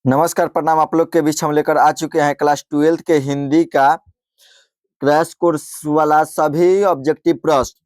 नमस्कार, प्रणाम। आप लोग के बीच हम लेकर आ चुके हैं क्लास 12th के हिंदी का क्रैश कोर्स वाला सभी ऑब्जेक्टिव प्रश्न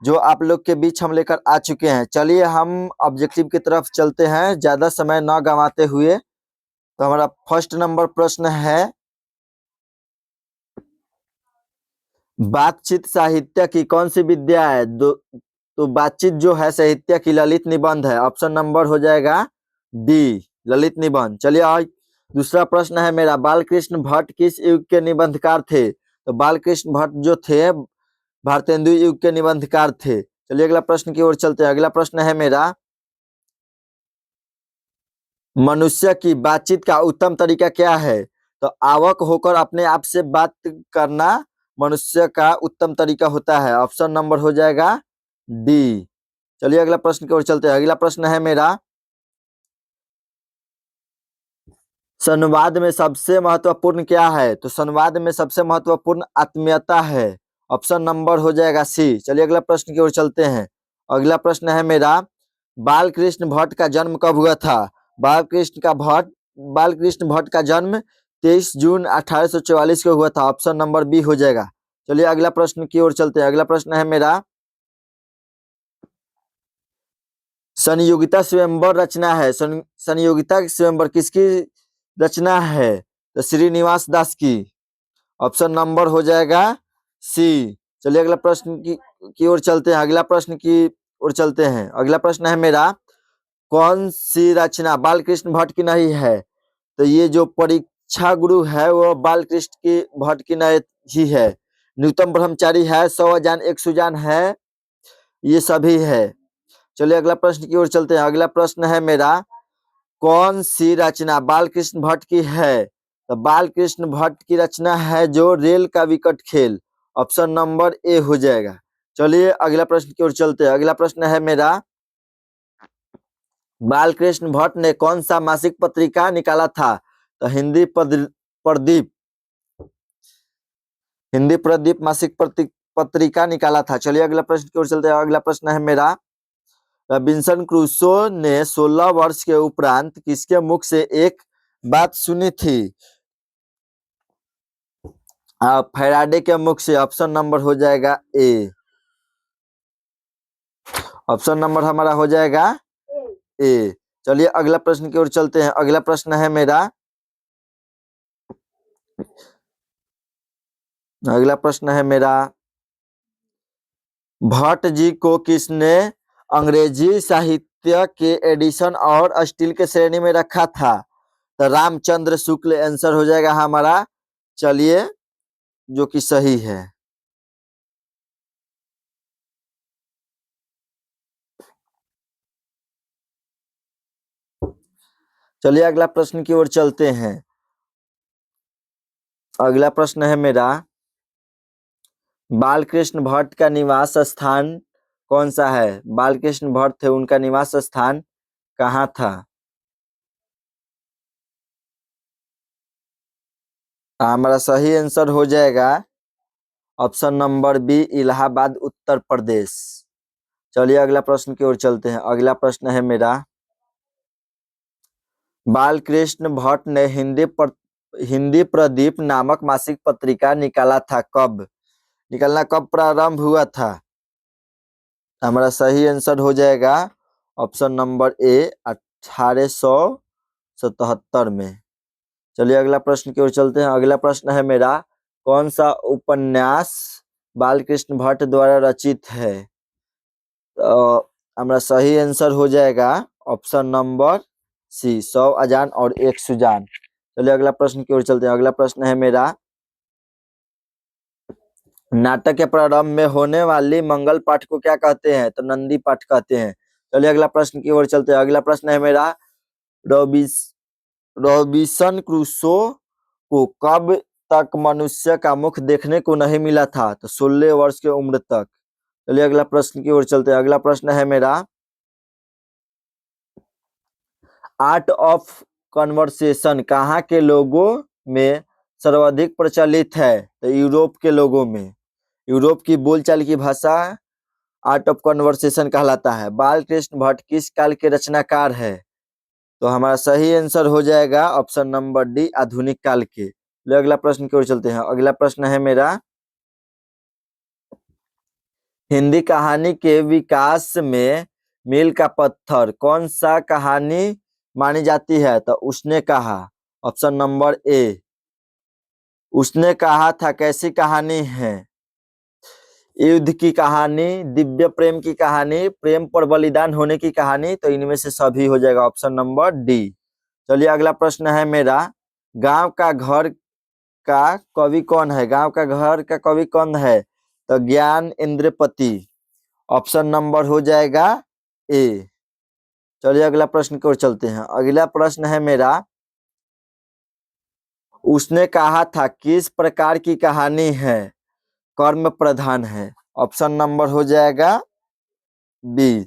जो आप लोग के बीच हम लेकर आ चुके हैं। चलिए हम ऑब्जेक्टिव की तरफ चलते हैं ज्यादा समय न गंवाते हुए। तो हमारा फर्स्ट नंबर प्रश्न है, बातचीत साहित्य की कौन सी विद्या है? तो बातचीत जो है साहित्य की ललित निबंध है। ऑप्शन नंबर हो जाएगा डी, ललित निबंध। चलिए आज दूसरा प्रश्न है मेरा, बालकृष्ण भट्ट किस युग के निबंधकार थे? तो बालकृष्ण भट्ट जो थे भारतेंदु युग के निबंधकार थे। चलिए अगला प्रश्न की ओर चलते हैं। अगला प्रश्न है मेरा, मनुष्य की बातचीत का उत्तम तरीका क्या है? तो आवक होकर अपने आप से बात करना मनुष्य का उत्तम तरीका होता है। ऑप्शन नंबर हो जाएगा डी। चलिए अगला प्रश्न की ओर चलते हैं। अगला प्रश्न है मेरा, संवाद में सबसे महत्वपूर्ण क्या है? तो संवाद में सबसे महत्वपूर्ण आत्मीयता है। ऑप्शन नंबर हो जाएगा सी। चलिए अगला प्रश्न की ओर चलते हैं। अगला प्रश्न है मेरा, बालकृष्ण भट्ट का जन्म कब हुआ था? बालकृष्ण भट्ट का जन्म 23 जून 1844 को हुआ था। ऑप्शन नंबर बी हो जाएगा। चलिए अगला प्रश्न की ओर चलते हैं। अगला प्रश्न है मेरा, संयोगिता स्वयंवर रचना है। संयोगिता स्वयंवर किसकी रचना है? तो श्रीनिवास दास की। ऑप्शन नंबर हो जाएगा सी। चलिए अगला प्रश्न की ओर चलते हैं। अगला प्रश्न की ओर चलते हैं। अगला प्रश्न है मेरा, कौन सी रचना बालकृष्ण भट्ट की नहीं है? तो ये जो परीक्षा गुरु है वो बालकृष्ण की भट्ट की नहीं ही है। न्यूनतम ब्रह्मचारी है, 100 अजान एक सुजान है, ये सभी है। चलिए अगला प्रश्न की ओर चलते हैं। अगला प्रश्न है मेरा, कौन सी रचना बालकृष्ण भट्ट की है? तो बालकृष्ण भट्ट की रचना है जो रेल का विकट खेल। ऑप्शन नंबर ए हो जाएगा। चलिए अगला प्रश्न की ओर चलते हैं। अगला प्रश्न है मेरा, बालकृष्ण भट्ट ने कौन सा मासिक पत्रिका निकाला था? तो प्रदीप हिंदी प्रदीप मासिक पत्रिका निकाला था। चलिए अगला प्रश्न की ओर चलते हैं। अगला प्रश्न है मेरा, रॉबिन्सन क्रूसो ने 16 वर्ष के उपरांत किसके मुख से एक बात सुनी थी? फैराडे के मुख से। ऑप्शन नंबर हो जाएगा ए। ऑप्शन नंबर हमारा हो जाएगा ए। चलिए अगला प्रश्न की ओर चलते हैं। अगला प्रश्न है मेरा, अगला प्रश्न है मेरा, भट्ट जी को किसने अंग्रेजी साहित्य के एडिशन और स्टील के श्रेणी में रखा था? तो रामचंद्र शुक्ल आंसर हो जाएगा हमारा। चलिए जो कि सही है। चलिए अगला प्रश्न की ओर चलते हैं। अगला प्रश्न है मेरा, बालकृष्ण भट्ट का निवास स्थान कौन सा है? बालकृष्ण भट्ट थे, उनका निवास स्थान कहाँ था? हमारा सही आंसर हो जाएगा option number B, Allahabad Uttar Pradesh. चलिए अगला प्रश्न की ओर चलते हैं। अगला प्रश्न है मेरा, बालकृष्ण भट्ट ने हिंदी प्रदीप नामक मासिक पत्रिका निकाला था कब? निकलना कब प्रारंभ हुआ था? हमारा सही आंसर हो जाएगा ऑप्शन नंबर ए, 1877 में। चलिए अगला प्रश्न की ओर चलते हैं। अगला प्रश्न है मेरा, कौन सा उपन्यास बालकृष्ण भट्ट द्वारा रचित है? तो हमारा सही आंसर हो जाएगा ऑप्शन नंबर सी, 100 अजान और एक सुजान। चलिए अगला प्रश्न की ओर चलते हैं। अगला प्रश्न है मेरा, नाटक के प्रारंभ में होने वाली मंगल पाठ को क्या कहते हैं? तो नंदी पाठ कहते हैं। चलिए अगला प्रश्न की ओर चलते हैं। अगला प्रश्न है मेरा, रॉबिस रॉबिन्सन क्रूसो को कब तक मनुष्य का मुख देखने को नहीं मिला था? तो 16 वर्ष की उम्र तक। चलिए अगला प्रश्न की ओर चलते हैं। अगला प्रश्न है मेरा, आर्ट ऑफ कन्वर्सेशन कहाँ के लोगों में सर्वाधिक प्रचलित है? तो यूरोप के लोगों में। यूरोप की बोलचाल की भाषा आर्ट ऑफ कन्वर्सेशन कहलाता है। बालकृष्ण भट्ट किस काल के रचनाकार है? तो हमारा सही आंसर हो जाएगा ऑप्शन नंबर डी, आधुनिक काल के। अगला प्रश्न की ओर चलते हैं। अगला प्रश्न है मेरा, हिंदी कहानी के विकास में मील का पत्थर कौन सा कहानी मानी जाती है? तो उसने कहा। ऑप्शन नंबर ए, उसने कहा था कैसी कहानी है? युद्ध की कहानी, दिव्य प्रेम की कहानी, प्रेम पर बलिदान होने की कहानी? तो इनमें से सभी हो जाएगा ऑप्शन नंबर डी। चलिए अगला प्रश्न है मेरा, गांव का घर का कवि कौन है? गांव का घर का कवि कौन है? तो ज्ञान इंद्रपति। ऑप्शन नंबर हो जाएगा ए। चलिए अगला प्रश्न की ओर चलते हैं। अगला प्रश्न है मेरा, उसने कहा था किस प्रकार की कहानी है? कर्म प्रधान है। ऑप्शन नंबर हो जाएगा बी।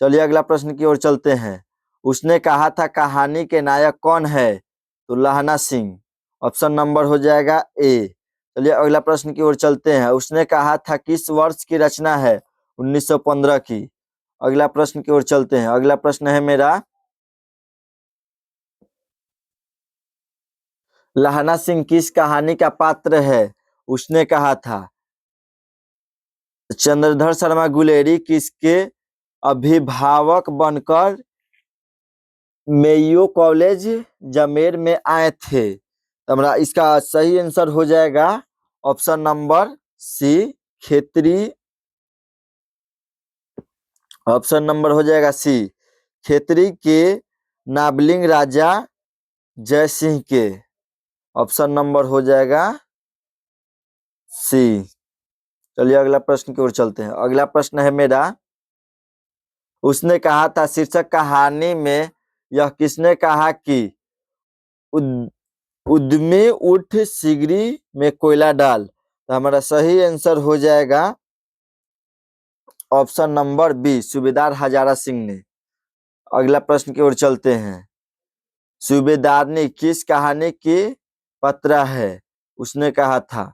चलिए अगला प्रश्न की ओर चलते हैं। उसने कहा था कहानी के नायक कौन है? तो लहना सिंह। ऑप्शन नंबर हो जाएगा ए। चलिए अगला प्रश्न की ओर चलते हैं। उसने कहा था किस वर्ष की रचना है? 1915 की। अगला प्रश्न की ओर चलते हैं। अगला प्रश्न है मेरा, लहना सिंह किस कहानी का पात्र है? उसने कहा था। चंद्रधर शर्मा गुलेरी किसके अभिभावक बनकर मेयो कॉलेज जमेर में आए थे? तो हमारा इसका सही आंसर हो जाएगा option number C, Khetri. Option number हो जाएगा सी, खेतरी के नाबलिंग राजा जय सिंह के। ऑप्शन नंबर हो जाएगा सी। चलिए अगला प्रश्न की ओर चलते हैं। अगला प्रश्न है मेरा, उसने कहा था शीर्षक कहानी में यह किसने कहा कि उद, उद्यमी उठ सिगरी में कोयला डाल? तो हमारा सही आंसर हो जाएगा ऑप्शन नंबर बी, सूबेदार हजारा सिंह ने। अगला प्रश्न की ओर चलते हैं। सूबेदारनी किस कहानी की पत्रा है? उसने कहा था।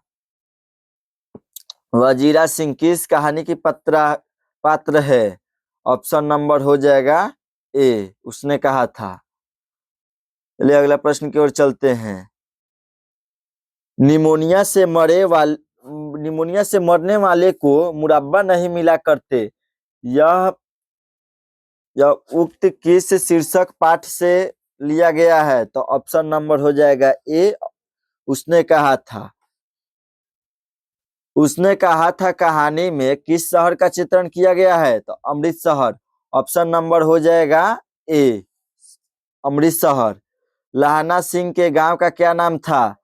वजीरा सिंह किस कहानी की पात्र है? ऑप्शन नंबर हो जाएगा ए, उसने कहा था। चलिए अगला प्रश्न की ओर चलते हैं। निमोनिया से निमोनिया से मरने वाले को मुरब्बा नहीं मिला करते, यह यह उक्त किस शीर्षक पाठ से लिया गया है? तो ऑप्शन नंबर हो जाएगा ए, उसने कहा था। उसने कहा था कहानी में किस शहर का चित्रण किया गया है? तो अमृतसर। ऑप्शन नंबर हो जाएगा ए, अमृतसर। लहना सिंह के गांव का क्या नाम था?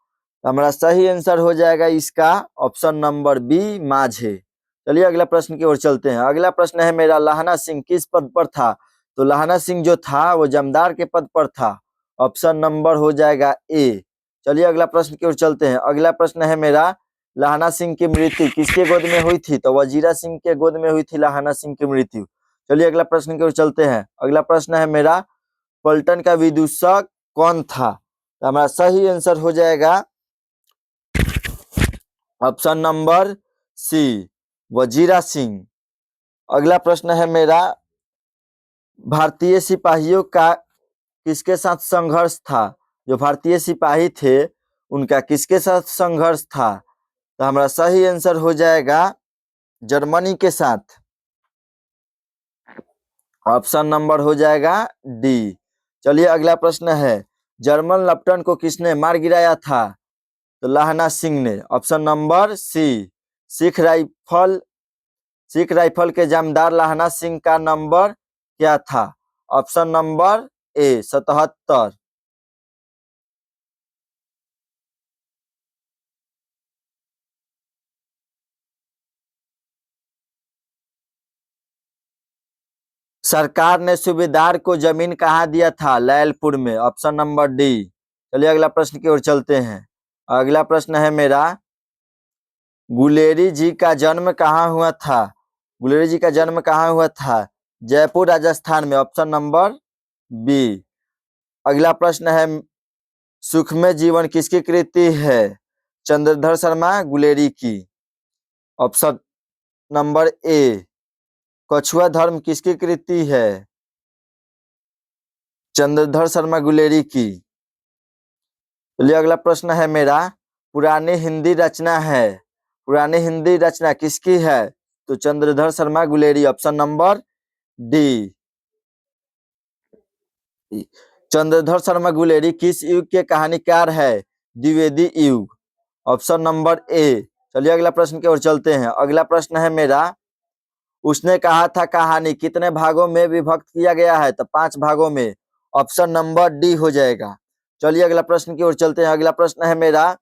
हमारा सही आंसर हो जाएगा इसका ऑप्शन नंबर बी, माझे। चलिए अगला प्रश्न की ओर चलते हैं। अगला प्रश्न है मेरा, लहना सिंह किस पद पर था? तो लहना सिंह जो था वो जमदार के पद पर था। ऑप्शन नंबर हो जाएगा ए। चलिए अगला प्रश्न की ओर चलते हैं। अगला प्रश्न है मेरा, लहना सिंह की मृत्यु किसके गोद में हुई थी? तो वजीरा सिंह के गोद में हुई थी लहना सिंह की मृत्यु। चलिए अगला प्रश्न की ओर चलते हैं। अगला प्रश्न है मेरा, पलटन का विदूषक कौन था? तो हमारा सही आंसर हो जाएगा option number C, Wazira Singh. अगला प्रश्न है मेरा, भारतीय सिपाहियों का किसके साथ संघर्ष था? जो भारतीय सिपाही थे उनका किसके साथ संघर्ष था? तो हमारा सही आंसर हो जाएगा जर्मनी के साथ। ऑप्शन नंबर हो जाएगा डी। चलिए अगला प्रश्न है, जर्मन लेफ्टिनेंट को किसने मार गिराया था? तो लहना सिंह ने। Option number C, Sikh rifle Sikh rifle के जमदार लहना सिंह का नंबर क्या था? Option number A, 77। सरकार ने सूबेदार को जमीन कहाँ दिया था? लैलपुर में। Option number D. चलिए अगला प्रश्न की ओर चलते हैं। अगला प्रश्न है मेरा, गुलेरी जी का जन्म कहाँ हुआ था? गुलेरी जी का जन्म कहाँ हुआ था? जयपुर राजस्थान में। Option number B. अगला प्रश्न है, सुखमय जीवन किसकी कृति है? चंद्रधर शर्मा गुलेरी की। ऑप्शन नंबर ए। कछुआ धर्म किसकी कृति है? चंद्रधर शर्मा गुलेरी की। चलिए अगला प्रश्न है मेरा, पुरानी हिंदी रचना है, पुरानी हिंदी रचना किसकी है? तो Chandradhar Sharma Guleri, option number D. Chandradhar Sharma Guleri किस युग के कहानीकार है? द्विवेदी युग, ऑप्शन नंबर ए। चलिए अगला प्रश्न की ओर चलते हैं। अगला प्रश्न है मेरा, उसने कहा था कहानी कितने भागों में विभक्त किया गया है? तो 5 भागों में, ऑप्शन नंबर डी हो जाएगा। चलिए अगला प्रश्न की ओर चलते हैं। अगला प्रश्न है मेरा,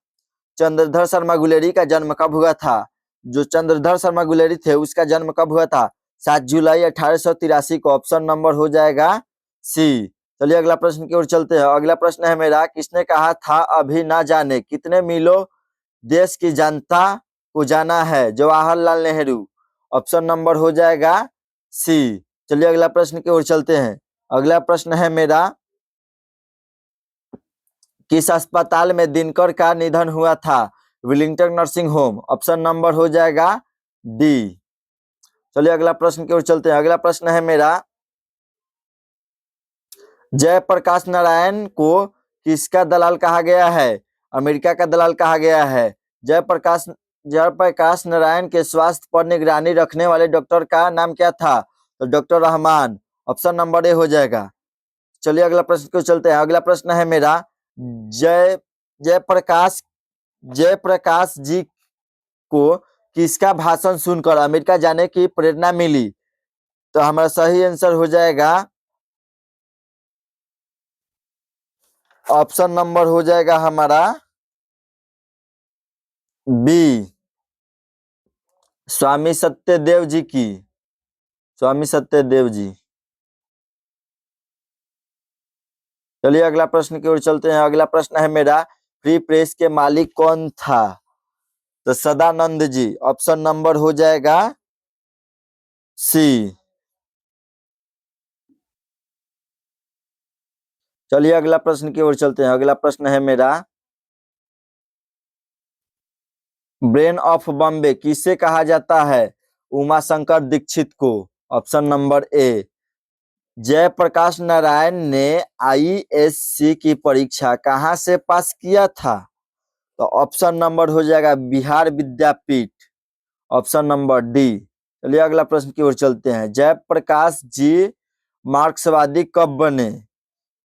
चंद्रधर शर्मा गुलेरी का जन्म कब हुआ था? जो चंद्रधर शर्मा गुलेरी थे उसका जन्म कब हुआ था? 7 जुलाई 1883 को, ऑप्शन नंबर हो जाएगा सी। चलिए अगला प्रश्न की ओर चलते हैं। अगला प्रश्न है मेरा, किसने कहा था अभी ना जाने कितने मीलों देश की जनता को जाना है? जवाहरलाल नेहरू, ऑप्शन नंबर हो जाएगा सी। चलिए अगला प्रश्न की ओर चलते हैं। अगला प्रश्न है मेरा, किस अस्पताल में दिनकर का निधन हुआ था? Willingdon nursing home, option number हो जाएगा डी। चलिए अगला प्रश्न की ओर चलते हैं। अगला प्रश्न है मेरा, जयप्रकाश नारायण को किसका दलाल कहा गया है? अमेरिका का दलाल कहा गया है। जयप्रकाश जयप्रकाश नारायण के स्वास्थ्य पर निगरानी रखने वाले डॉक्टर का नाम क्या था? तो डॉक्टर रहमान, ऑप्शन नंबर ए हो जाएगा। चलिए अगला प्रश्न को चलते हैं। अगला प्रश्न है मेरा, जय जयप्रकाश जयप्रकाश जी को किसका भाषण सुनकर अमेरिका जाने की प्रेरणा मिली? तो हमारा सही आंसर हो जाएगा, ऑप्शन नंबर हो जाएगा हमारा बी, स्वामी सत्यदेव जी की, स्वामी सत्यदेव जी। चलिए अगला प्रश्न की ओर चलते हैं। अगला प्रश्न है मेरा, फ्री प्रेस के मालिक कौन था? तो सदानंद जी, ऑप्शन नंबर हो जाएगा सी। चलिए अगला प्रश्न की ओर चलते हैं। अगला प्रश्न है मेरा, ब्रेन ऑफ बॉम्बे किसे कहा जाता है? उमा शंकर दीक्षित को, option number A. Jayaprakash Narayan ने आईएससी की परीक्षा कहाँ से पास किया था? तो ऑप्शन नंबर हो जाएगा बिहार विद्यापीठ, ऑप्शन नंबर डी। चलिए अगला प्रश्न की ओर चलते हैं। जयप्रकाश जी मार्क्सवादी कब बने?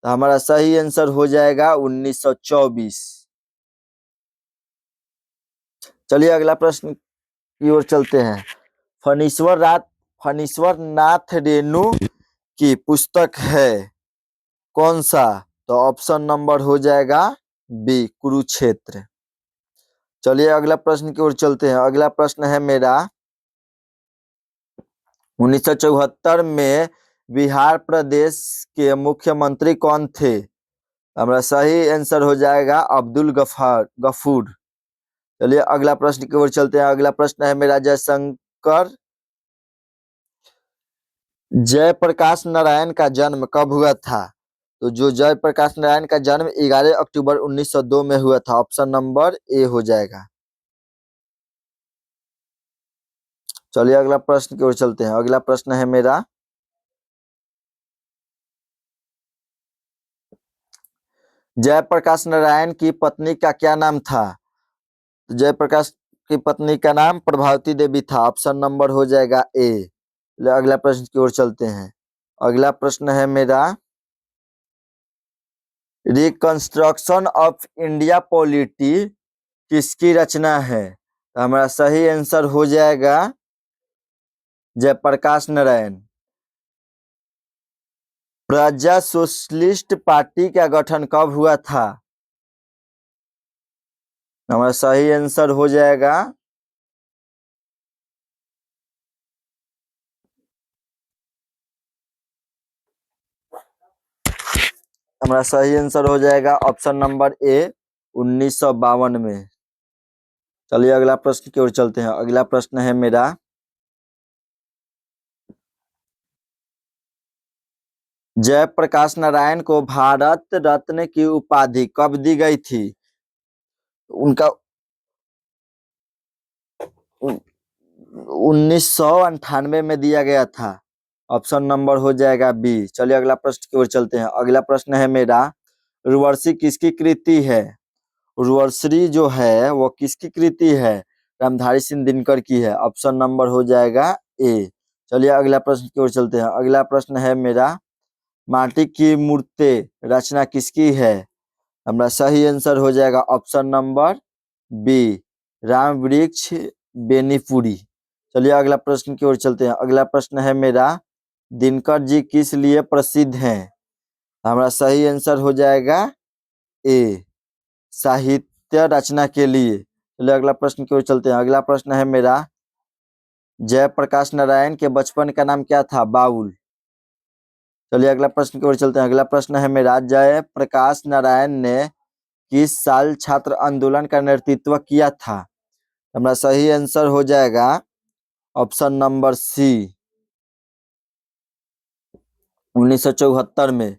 तो हमारा सही आंसर हो जाएगा 1924। चलिए अगला प्रश्न की ओर चलते हैं। फणीश्वर नाथ रेणु की पुस्तक है कौन सा? तो ऑप्शन नंबर हो जाएगा बी, कुरुक्षेत्र। चलिए अगला प्रश्न की ओर चलते हैं। अगला प्रश्न है मेरा, 1974 में बिहार प्रदेश के मुख्यमंत्री कौन थे? हमारा सही आंसर हो जाएगा अब्दुल गफूर। चलिए अगला प्रश्न की ओर चलते हैं। अगला प्रश्न है मेरा, जयप्रकाश नारायण का जन्म कब हुआ था? तो जो जयप्रकाश नारायण का जन्म 11 अक्टूबर 1902 में हुआ था, ऑप्शन नंबर ए हो जाएगा। चलिए अगला प्रश्न की ओर चलते हैं। अगला प्रश्न है मेरा, जयप्रकाश नारायण की पत्नी का क्या नाम था? तो जयप्रकाश की पत्नी का नाम प्रभावती देवी था, ऑप्शन नंबर हो जाएगा ए। अगला प्रश्न की ओर चलते हैं। अगला प्रश्न है मेरा, रिकंस्ट्रक्शन ऑफ इंडिया पॉलिटी किसकी रचना है? तो हमारा सही आंसर हो जाएगा जयप्रकाश नारायण। प्रजा सोशलिस्ट पार्टी का गठन कब हुआ था? हमारा सही आंसर हो जाएगा हमारा सही आंसर हो जाएगा ऑप्शन नंबर ए, 1952 में। चलिए अगला प्रश्न की ओर चलते हैं। अगला प्रश्न है मेरा, जयप्रकाश नारायण को भारत रत्न की उपाधि कब दी गई थी? उनका 1998 में दिया गया था। ऑप्शन नंबर हो जाएगा बी। चलिए अगला प्रश्न की ओर चलते हैं। अगला प्रश्न है मेरा, उर्वशी किसकी कृति है? उर्वशी जो है वो किसकी कृति है? रामधारी सिंह दिनकर की है। ऑप्शन नंबर हो जाएगा ए। चलिए अगला प्रश्न की ओर चलते हैं। अगला प्रश्न है मेरा, माटी की मूर्ति रचना किसकी है? हमारा सही आंसर हो जाएगा ऑप्शन नंबर बी, राम वृक्ष बेनीपुरी। चलिए अगला प्रश्न की ओर चलते हैं। अगला प्रश्न है मेरा, दिनकर जी किस लिए प्रसिद्ध हैं? हमारा सही आंसर हो जाएगा ए, साहित्य रचना के लिए। चलिए अगला प्रश्न की ओर चलते हैं। अगला प्रश्न है मेरा, जयप्रकाश नारायण के बचपन का नाम क्या था? बाउल। चलिए अगला प्रश्न की ओर चलते हैं। अगला प्रश्न है मेरा, जयप्रकाश नारायण ने किस साल छात्र आंदोलन का नेतृत्व किया था? हमारा सही आंसर हो जाएगा ऑप्शन नंबर सी, 1974 में।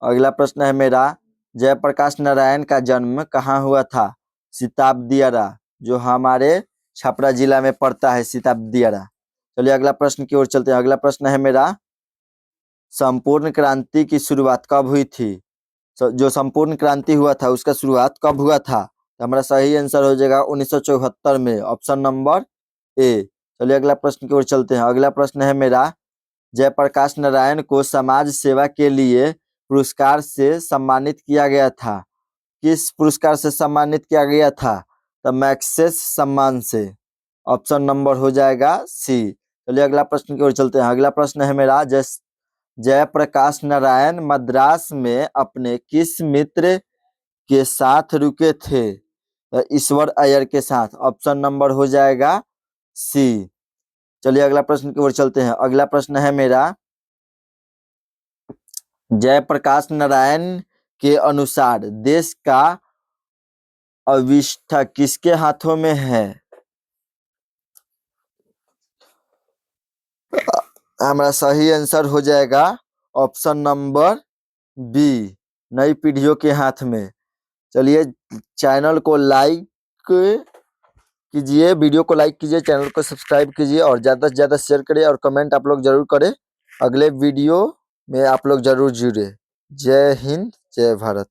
अगला प्रश्न है मेरा, जयप्रकाश नारायण का जन्म कहाँ हुआ था? सिताब दियारा, जो हमारे छपरा जिला में पड़ता है, सिताब दियारा। चलिए अगला प्रश्न की ओर चलते हैं। अगला प्रश्न है मेरा, संपूर्ण क्रांति की शुरुआत कब हुई थी? जो संपूर्ण क्रांति हुआ था उसका शुरुआत कब हुआ था? तो हमारा सही आंसर हो जाएगा 1974 में, ऑप्शन नंबर ए। चलिए अगला प्रश्न की ओर चलते हैं। अगला प्रश्न है मेरा, जयप्रकाश नारायण को समाज सेवा के लिए पुरस्कार से सम्मानित किया गया था। किस पुरस्कार से सम्मानित किया गया था? तो मैक्सेस सम्मान से। ऑप्शन नंबर हो जाएगा सी। चलिए अगला प्रश्न की ओर चलते हैं। अगला प्रश्न है मेरा, जयप्रकाश नारायण मद्रास में अपने किस मित्र के साथ रुके थे? तो ईश्वर अय्यर के साथ। ऑप्शन नंबर हो जाएगा सी। चलिए अगला प्रश्न की ओर चलते हैं। अगला प्रश्न है मेरा, जयप्रकाश नारायण के अनुसार देश का अविष्ठा किसके हाथों में है? हमारा सही आंसर हो जाएगा ऑप्शन नंबर बी, नई पीढ़ियों के हाथ में। चलिए चैनल को लाइक कीजिए, वीडियो को लाइक कीजिए, चैनल को सब्सक्राइब कीजिए और ज़्यादा से ज़्यादा शेयर करिए और कमेंट आप लोग जरूर करें। अगले वीडियो में आप लोग जरूर जुड़े। जय हिंद, जय भारत।